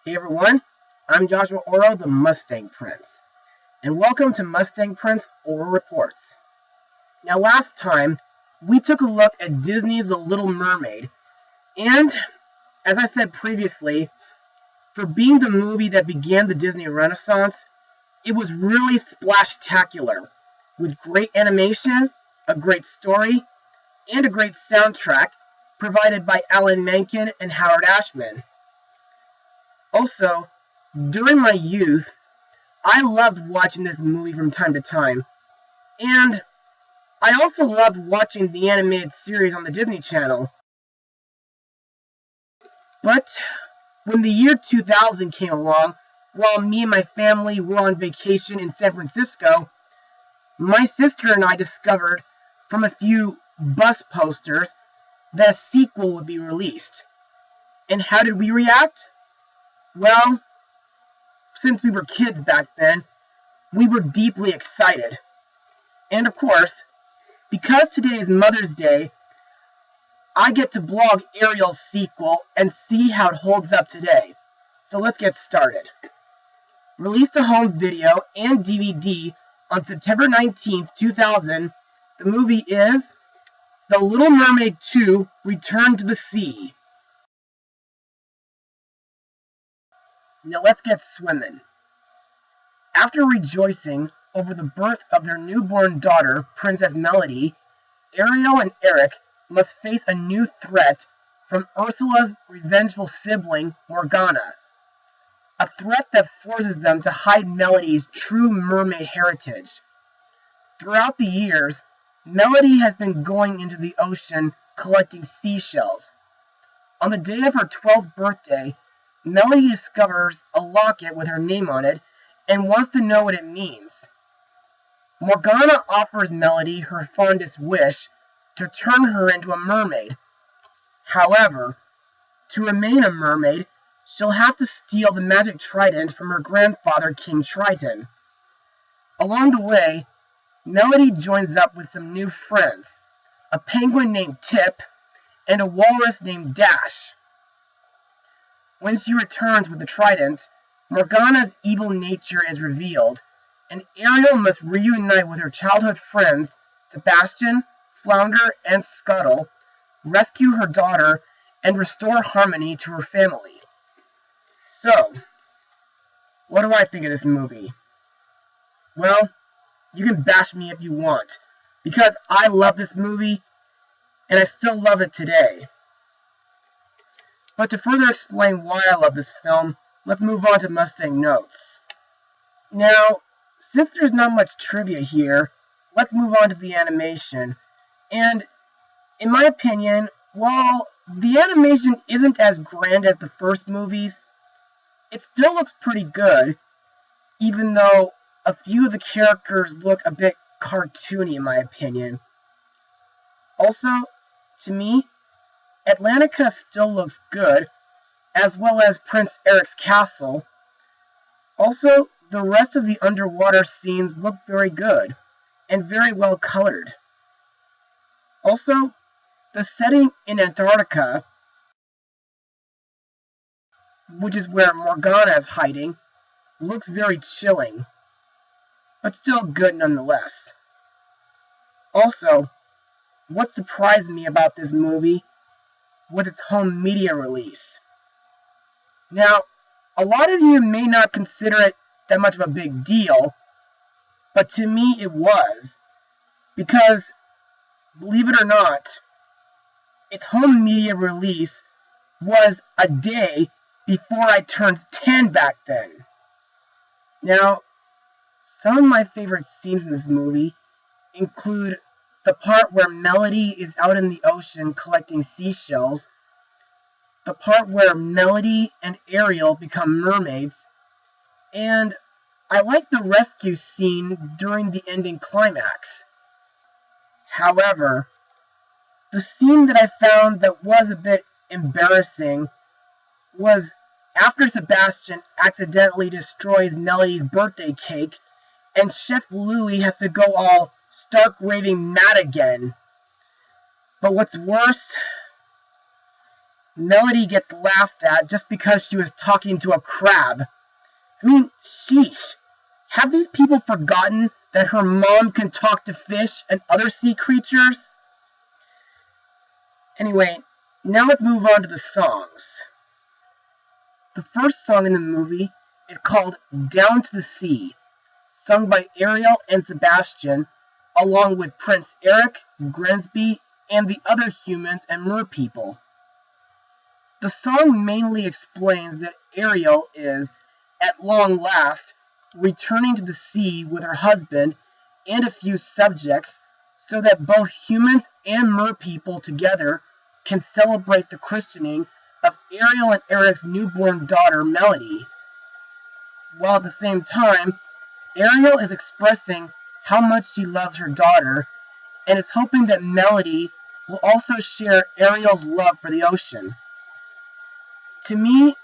Hey everyone, I'm Joshua Orro, the Mustang Prince, and welcome to Mustang Prince Orro Reports. Now last time, we took a look at Disney's The Little Mermaid, and, as I said previously, for being the movie that began the Disney Renaissance, it was really splashtacular, with great animation, a great story, and a great soundtrack provided by Alan Menken and Howard Ashman. Also, during my youth, I loved watching this movie from time to time, and I also loved watching the animated series on the Disney Channel. But when the year 2000 came along, while me and my family were on vacation in San Francisco, my sister and I discovered from a few bus posters that a sequel would be released. And how did we react? Well, since we were kids back then, we were deeply excited. And of course, because today is Mother's Day, I get to blog Ariel's sequel and see how it holds up today. So let's get started. Released to home video and DVD on September 19th, 2000, the movie is The Little Mermaid 2: Return to the Sea. Now let's get swimming. After rejoicing over the birth of their newborn daughter, Princess Melody, Ariel and Eric must face a new threat from Ursula's revengeful sibling, Morgana. A threat that forces them to hide Melody's true mermaid heritage. Throughout the years, Melody has been going into the ocean collecting seashells. On the day of her 12th birthday, Melody discovers a locket with her name on it and wants to know what it means. Morgana offers Melody her fondest wish to turn her into a mermaid. However, to remain a mermaid, she'll have to steal the magic trident from her grandfather, King Triton. Along the way, Melody joins up with some new friends, a penguin named Tip and a walrus named Dash. When she returns with the trident, Morgana's evil nature is revealed, and Ariel must reunite with her childhood friends, Sebastian, Flounder, and Scuttle, rescue her daughter, and restore harmony to her family. So, what do I think of this movie? Well, you can bash me if you want, because I love this movie, and I still love it today. But to further explain why I love this film, let's move on to Mustang notes. Now, since there's not much trivia here, let's move on to the animation. And, in my opinion, while the animation isn't as grand as the first movies, it still looks pretty good, even though a few of the characters look a bit cartoony in my opinion. Also, to me, Atlantica still looks good, as well as Prince Eric's castle. Also, the rest of the underwater scenes look very good, and very well colored. Also, the setting in Antarctica, which is where Morgana is hiding, looks very chilling, but still good nonetheless. Also, what surprised me about this movie was its home media release. Now, a lot of you may not consider it that much of a big deal, but to me it was, because, believe it or not, its home media release was a day before I turned 10 back then. Now, some of my favorite scenes in this movie include the part where Melody is out in the ocean collecting seashells, the part where Melody and Ariel become mermaids, and I like the rescue scene during the ending climax. However, the scene that I found that was a bit embarrassing was after Sebastian accidentally destroys Melody's birthday cake and Chef Louie has to go all stark raving mad again. But what's worse Melody gets laughed at just because she was talking to a crab. I mean, sheesh. Have these people forgotten that her mom can talk to fish and other sea creatures? Anyway, now let's move on to the songs. The first song in the movie is called Down to the Sea, sung by Ariel and Sebastian, along with Prince Eric, Grimsby, and the other humans and merpeople. The song mainly explains that Ariel is, at long last, returning to the sea with her husband and a few subjects so that both humans and merpeople together can celebrate the christening of Ariel and Eric's newborn daughter, Melody. While at the same time, Ariel is expressing how much she loves her daughter and is hoping that Melody will also share Ariel's love for the ocean. To me,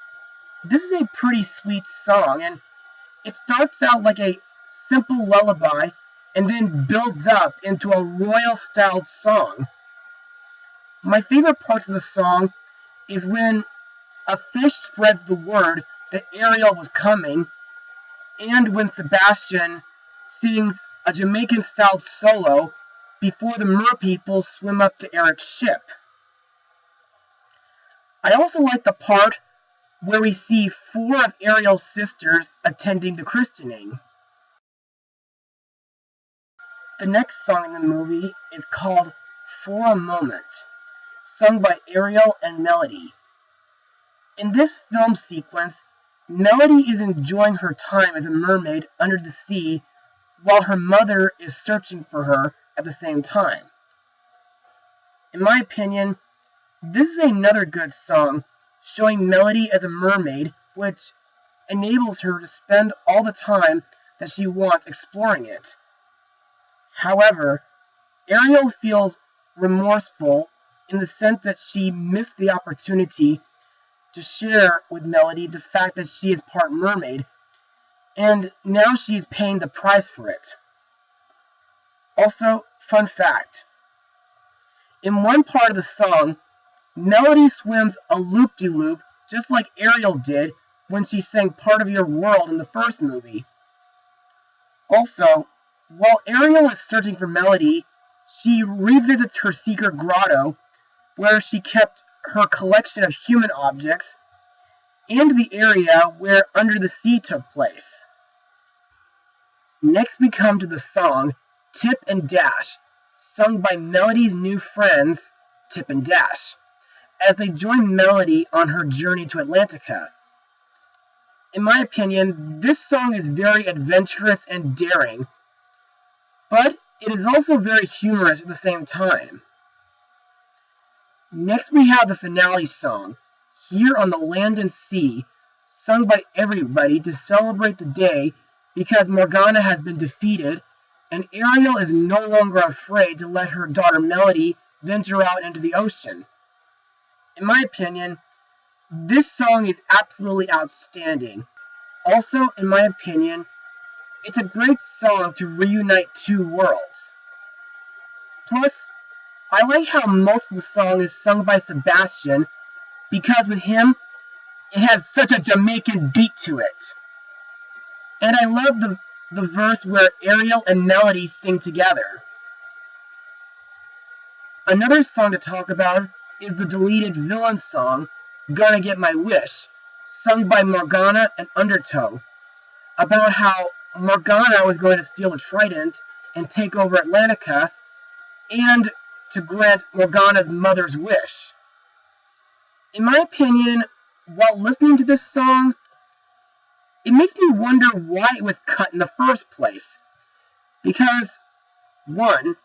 this is a pretty sweet song, and it starts out like a simple lullaby and then builds up into a royal-styled song. My favorite parts of the song is when a fish spreads the word that Ariel was coming, and when Sebastian sings a Jamaican-styled solo before the merpeople swim up to Eric's ship. I also like the part where we see 4 of Ariel's sisters attending the christening. The next song in the movie is called For a Moment, sung by Ariel and Melody. In this film sequence, Melody is enjoying her time as a mermaid under the sea while her mother is searching for her at the same time. In my opinion, this is another good song showing Melody as a mermaid, which enables her to spend all the time that she wants exploring it. However, Ariel feels remorseful in the sense that she missed the opportunity to share with Melody the fact that she is part mermaid, and now she is paying the price for it. Also, fun fact. In one part of the song, Melody swims a loop-de-loop just like Ariel did when she sang Part of Your World in the first movie. Also, while Ariel is searching for Melody, she revisits her secret grotto where she kept her collection of human objects and the area where Under the Sea took place. Next we come to the song Tip and Dash, sung by Melody's new friends, Tip and Dash, as they join Melody on her journey to Atlantica. In my opinion, this song is very adventurous and daring, but it is also very humorous at the same time. Next we have the finale song, Here on the Land and Sea, sung by everybody to celebrate the day because Morgana has been defeated and Ariel is no longer afraid to let her daughter Melody venture out into the ocean. In my opinion, this song is absolutely outstanding. Also, in my opinion, it's a great song to reunite 2 worlds. Plus, I like how most of the song is sung by Sebastian because with him, it has such a Jamaican beat to it. And I love the verse where Ariel and Melody sing together. Another song to talk about is the deleted villain song, Gonna Get My Wish, sung by Morgana and Undertow, about how Morgana was going to steal the trident and take over Atlantica, and to grant Morgana's mother's wish. In my opinion, while listening to this song, it makes me wonder why it was cut in the first place. Because, 1,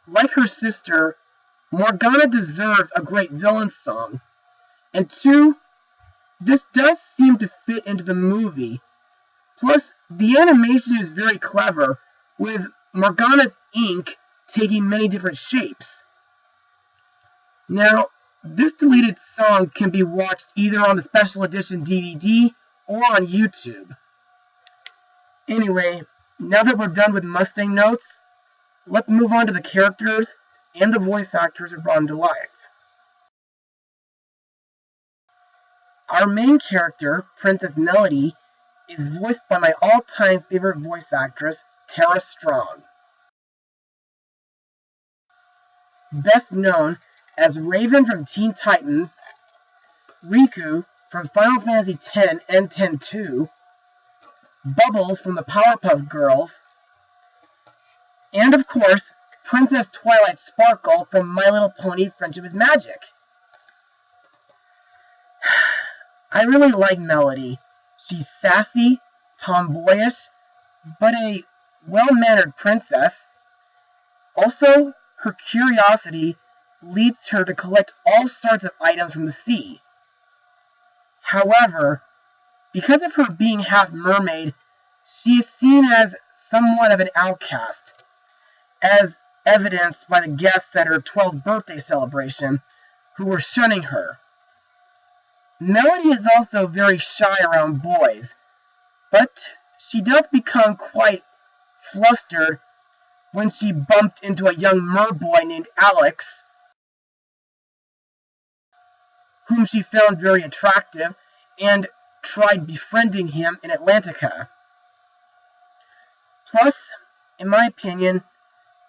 like her sister, Morgana deserves a great villain song, and 2, this does seem to fit into the movie. Plus, the animation is very clever, with Morgana's ink taking many different shapes. Now, this deleted song can be watched either on the special edition DVD or on YouTube. Anyway, now that we're done with Mustang notes, let's move on to the characters and the voice actors who brought them to life. Our main character, Princess Melody, is voiced by my all-time favorite voice actress, Tara Strong. Best known as Raven from Teen Titans, Riku from Final Fantasy X and X-2, Bubbles from the Powerpuff Girls, and of course, Princess Twilight Sparkle from My Little Pony Friendship is Magic. I really like Melody. She's sassy, tomboyish, but a well-mannered princess. Also, her curiosity leads her to collect all sorts of items from the sea. However, because of her being half mermaid, she is seen as somewhat of an outcast, as evidenced by the guests at her 12th birthday celebration, who were shunning her. Melody is also very shy around boys, but she does become quite flustered when she bumped into a young merboy named Alex, whom she found very attractive, and tried befriending him in Atlantica. Plus, in my opinion,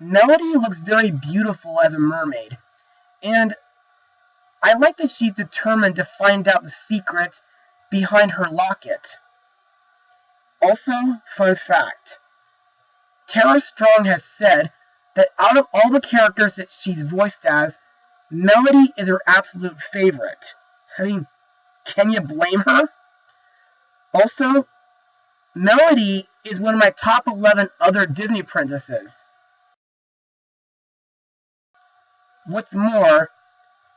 Melody looks very beautiful as a mermaid, and I like that she's determined to find out the secret behind her locket. Also, fun fact, Tara Strong has said that out of all the characters that she's voiced as, Melody is her absolute favorite. I mean, can you blame her? Also, Melody is one of my top 11 other Disney princesses. What's more,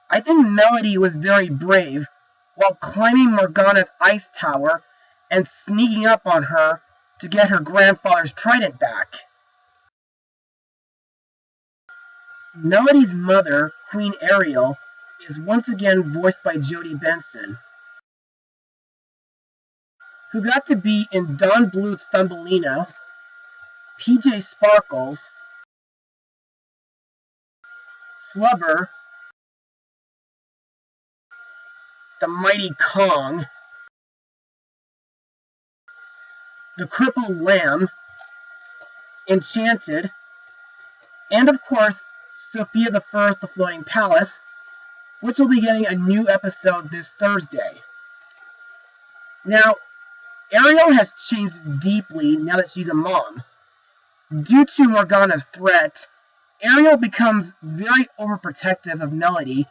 I think Melody was very brave while climbing Morgana's ice tower and sneaking up on her to get her grandfather's trident back. Melody's mother, Queen Ariel, is once again voiced by Jodie Benson, who got to be in Don Bluth's Thumbelina, PJ Sparkles, Flubber, the Mighty Kong, the Crippled Lamb, Enchanted, and of course, Sophia the First, the Floating Palace, which will be getting a new episode this Thursday. Now, Ariel has changed deeply now that she's a mom. Due to Morgana's threat, Ariel becomes very overprotective of Melody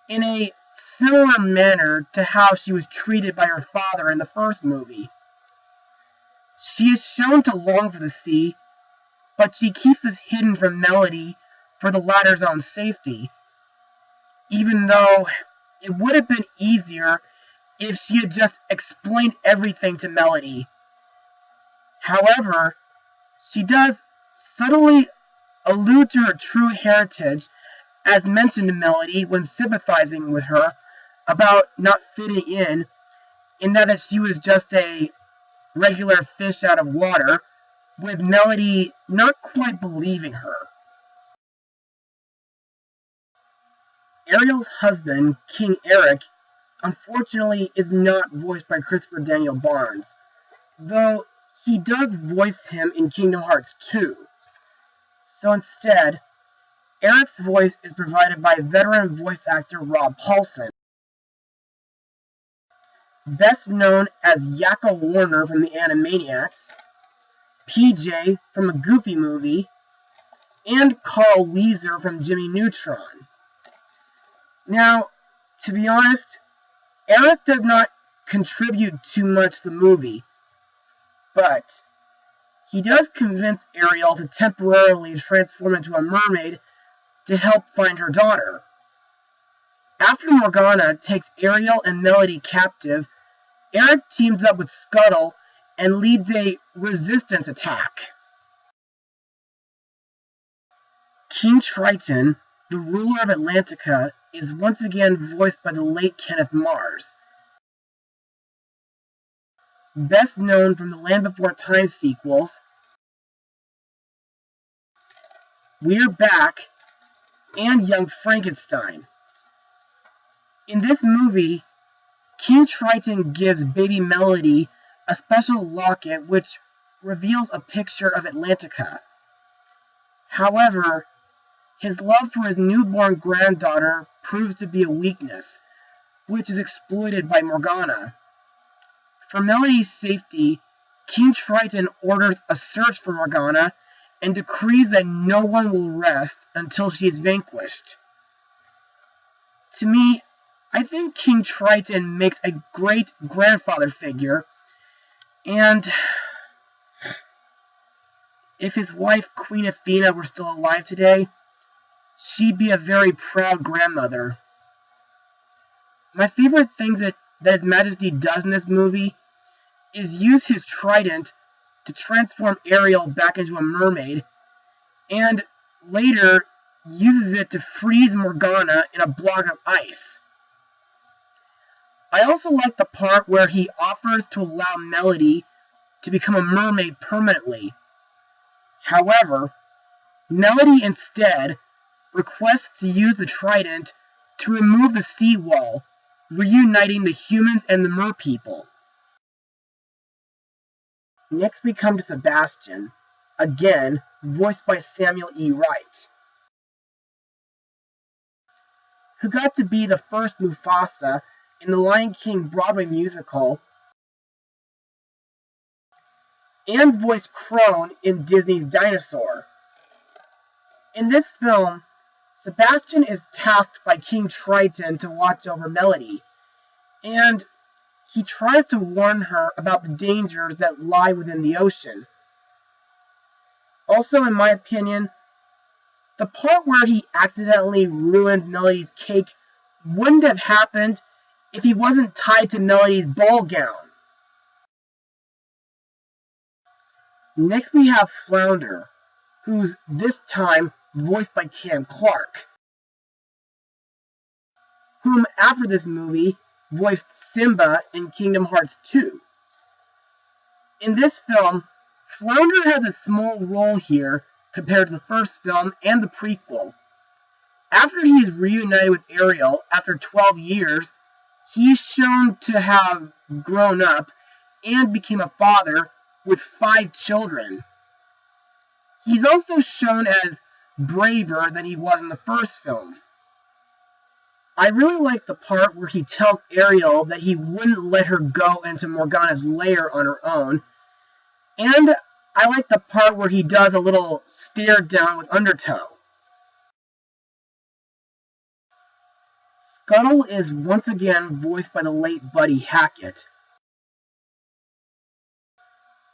in a similar manner to how she was treated by her father in the first movie. She is shown to long for the sea, but she keeps this hidden from Melody for the latter's own safety, even though it would have been easier if she had just explained everything to Melody. However, she does subtly allude to her true heritage, as mentioned to Melody when sympathizing with her about not fitting in that she was just a regular fish out of water, with Melody not quite believing her. Ariel's husband, King Eric, unfortunately is not voiced by Christopher Daniel Barnes, though he does voice him in Kingdom Hearts 2. So instead, Eric's voice is provided by veteran voice actor Rob Paulson, best known as Yakko Warner from the Animaniacs, PJ from a Goofy movie, and Carl Wheezer from Jimmy Neutron. Now, to be honest, Eric does not contribute too much to the movie, but he does convince Ariel to temporarily transform into a mermaid to help find her daughter. After Morgana takes Ariel and Melody captive, Eric teams up with Scuttle and leads a resistance attack. King Triton, the ruler of Atlantica, is once again voiced by the late Kenneth Mars, best known from the Land Before Time sequels, We're Back, and Young Frankenstein. In this movie, King Triton gives baby Melody a special locket which reveals a picture of Atlantica. However, his love for his newborn granddaughter proves to be a weakness, which is exploited by Morgana. For Melody's safety, King Triton orders a search for Morgana and decrees that no one will rest until she is vanquished. To me, I think King Triton makes a great grandfather figure, and if his wife, Queen Athena, were still alive today, she'd be a very proud grandmother. My favorite things that His Majesty does in this movie is use his trident to transform Ariel back into a mermaid, and later uses it to freeze Morgana in a block of ice. I also like the part where he offers to allow Melody to become a mermaid permanently. However, Melody instead requests to use the trident to remove the seawall, reuniting the humans and the merpeople. Next we come to Sebastian, again voiced by Samuel E. Wright, who got to be the first Mufasa in the Lion King Broadway musical, and voiced Crone in Disney's Dinosaur. In this film, Sebastian is tasked by King Triton to watch over Melody, and he tries to warn her about the dangers that lie within the ocean. Also, in my opinion, the part where he accidentally ruined Melody's cake wouldn't have happened if he wasn't tied to Melody's ball gown. Next we have Flounder, who's this time voiced by Cam Clark, whom after this movie voiced Simba in Kingdom Hearts 2. In this film, Flounder has a small role here compared to the first film and the prequel. After he is reunited with Ariel after 12 years, he is shown to have grown up and became a father with 5 children. He's also shown as braver than he was in the first film. I really like the part where he tells Ariel that he wouldn't let her go into Morgana's lair on her own, and I like the part where he does a little stare down with Undertow. Scuttle is once again voiced by the late Buddy Hackett,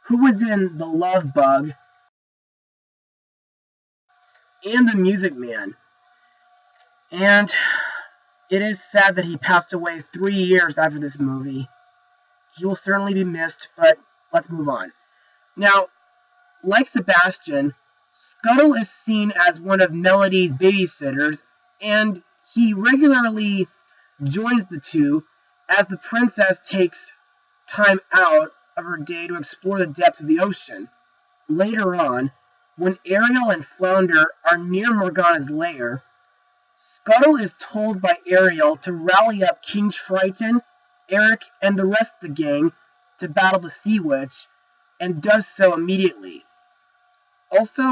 who was in The Love Bug and The Music Man. And it is sad that he passed away 3 years after this movie. He will certainly be missed, but let's move on. Now, like Sebastian, Scuttle is seen as one of Melody's babysitters, and he regularly joins the two as the princess takes time out of her day to explore the depths of the ocean. Later on, when Ariel and Flounder are near Morgana's lair, Scuttle is told by Ariel to rally up King Triton, Eric, and the rest of the gang to battle the Sea Witch, and does so immediately. Also,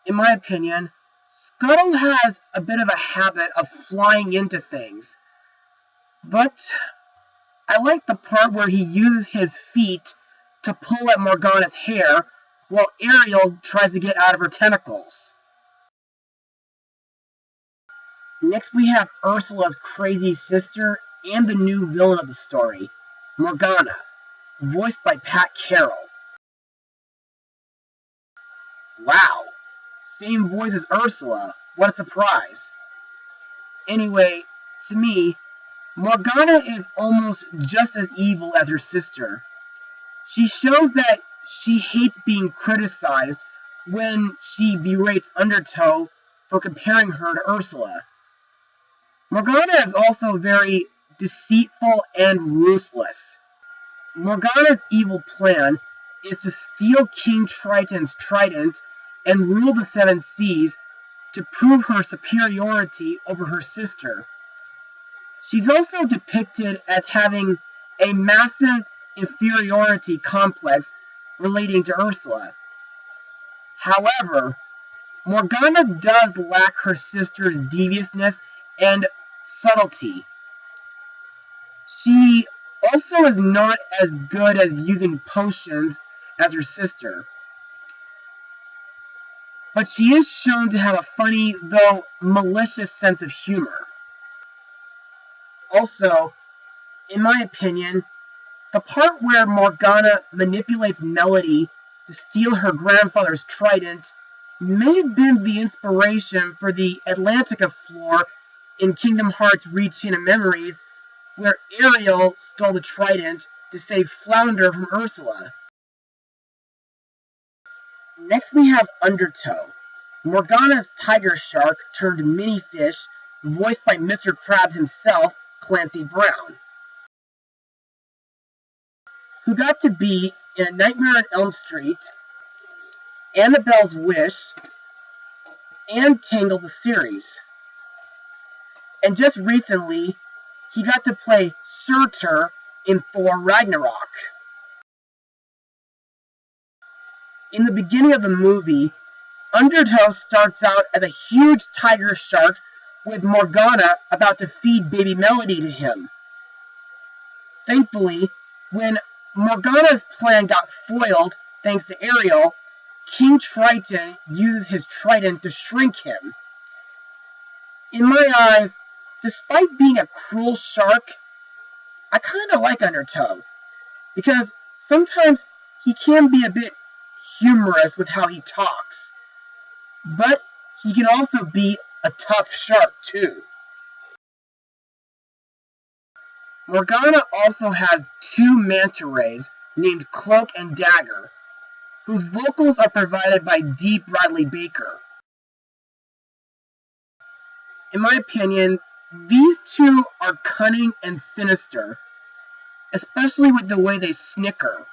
in my opinion, Scuttle has a bit of a habit of flying into things, but I like the part where he uses his feet to pull at Morgana's hair while Ariel tries to get out of her tentacles. Next we have Ursula's crazy sister and the new villain of the story, Morgana, voiced by Pat Carroll. Wow, same voice as Ursula, what a surprise. Anyway, to me, Morgana is almost just as evil as her sister. She shows that she hates being criticized when she berates Undertow for comparing her to Ursula. Morgana is also very deceitful and ruthless. Morgana's evil plan is to steal King Triton's trident and rule the 7 seas to prove her superiority over her sister. She's also depicted as having a massive inferiority complex relating to Ursula. However, Morgana does lack her sister's deviousness and subtlety. She also is not as good as using potions as her sister. But she is shown to have a funny, though malicious sense of humor. Also, in my opinion, the part where Morgana manipulates Melody to steal her grandfather's trident may have been the inspiration for the Atlantica floor in Kingdom Hearts Chain of Memories, where Ariel stole the trident to save Flounder from Ursula. Next we have Undertow, Morgana's tiger shark turned mini-fish, voiced by Mr. Krabs himself, Clancy Brown, who got to be in A Nightmare on Elm Street, Annabelle's Wish, and Tangled the series. And just recently, he got to play Surtur in Thor Ragnarok. In the beginning of the movie, Undertow starts out as a huge tiger shark with Morgana about to feed baby Melody to him. Thankfully, when Morgana's plan got foiled thanks to Ariel, King Triton uses his trident to shrink him. In my eyes, despite being a cruel shark, I kind of like Undertow, because sometimes he can be a bit humorous with how he talks, but he can also be a tough shark too. Morgana also has two manta rays named Cloak and Dagger, whose vocals are provided by D. Bradley Baker. In my opinion, these two are cunning and sinister, especially with the way they snicker.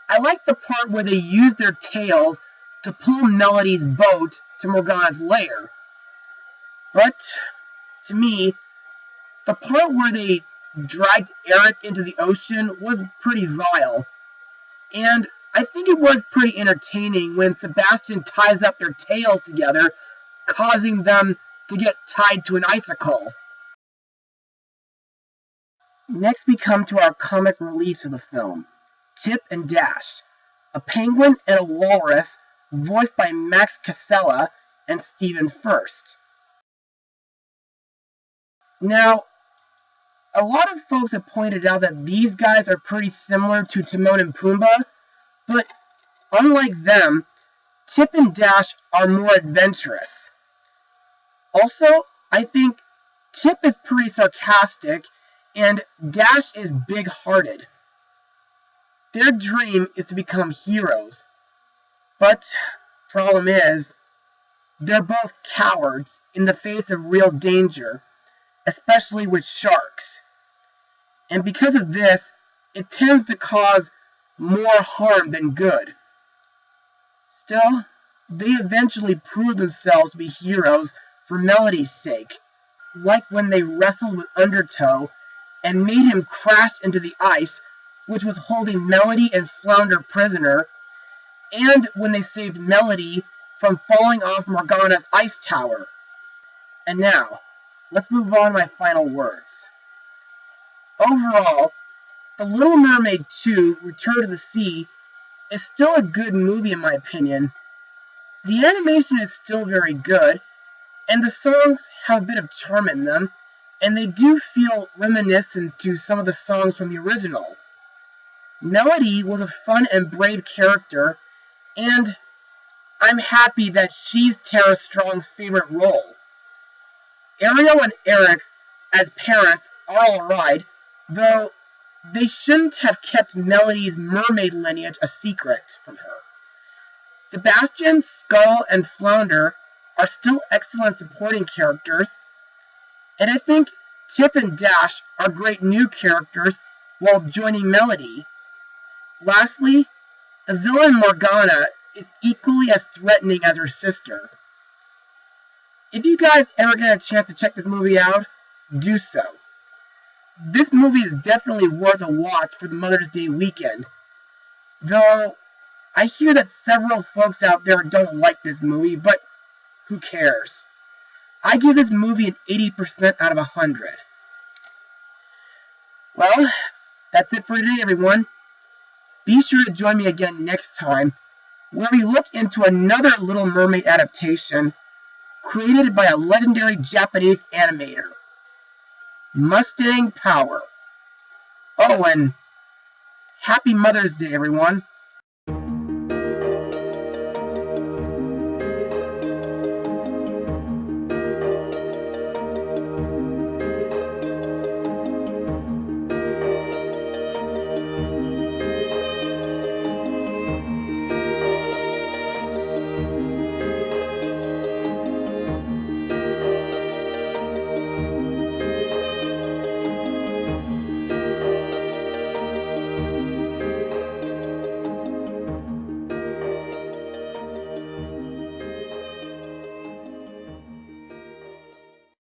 I like the part where they use their tails to pull Melody's boat to Morgana's lair. But, to me, the part where they dragged Eric into the ocean was pretty vile. And I think it was pretty entertaining when Sebastian ties up their tails together, causing them to get tied to an icicle. Next we come to our comic reliefs of the film, Tip and Dash, a penguin and a walrus voiced by Max Casella and Stephen Furst. Now, a lot of folks have pointed out that these guys are pretty similar to Timon and Pumbaa, but unlike them, Tip and Dash are more adventurous. Also, I think Tip is pretty sarcastic and Dash is big-hearted. Their dream is to become heroes, but problem is, they're both cowards in the face of real danger, especially with sharks. And because of this, it tends to cause more harm than good. Still, they eventually prove themselves to be heroes for Melody's sake, like when they wrestled with Undertow and made him crash into the ice, which was holding Melody and Flounder prisoner, and when they saved Melody from falling off Morgana's ice tower. And now, let's move on to my final words. Overall, The Little Mermaid 2: Return to the Sea is still a good movie in my opinion. The animation is still very good, and the songs have a bit of charm in them, and they do feel reminiscent to some of the songs from the original. Melody was a fun and brave character, and I'm happy that she's Tara Strong's favorite role. Ariel and Eric, as parents, are alright, though they shouldn't have kept Melody's mermaid lineage a secret from her. Sebastian, Skull, and Flounder are still excellent supporting characters, and I think Tip and Dash are great new characters while joining Melody. Lastly, the villain Morgana is equally as threatening as her sister. If you guys ever get a chance to check this movie out, do so. This movie is definitely worth a watch for the Mother's Day weekend, though I hear that several folks out there don't like this movie, but who cares? I give this movie an 80% out of 100. Well, that's it for today, everyone. Be sure to join me again next time, where we look into another Little Mermaid adaptation created by a legendary Japanese animator, Mustang Power. Oh, and happy Mother's Day, everyone.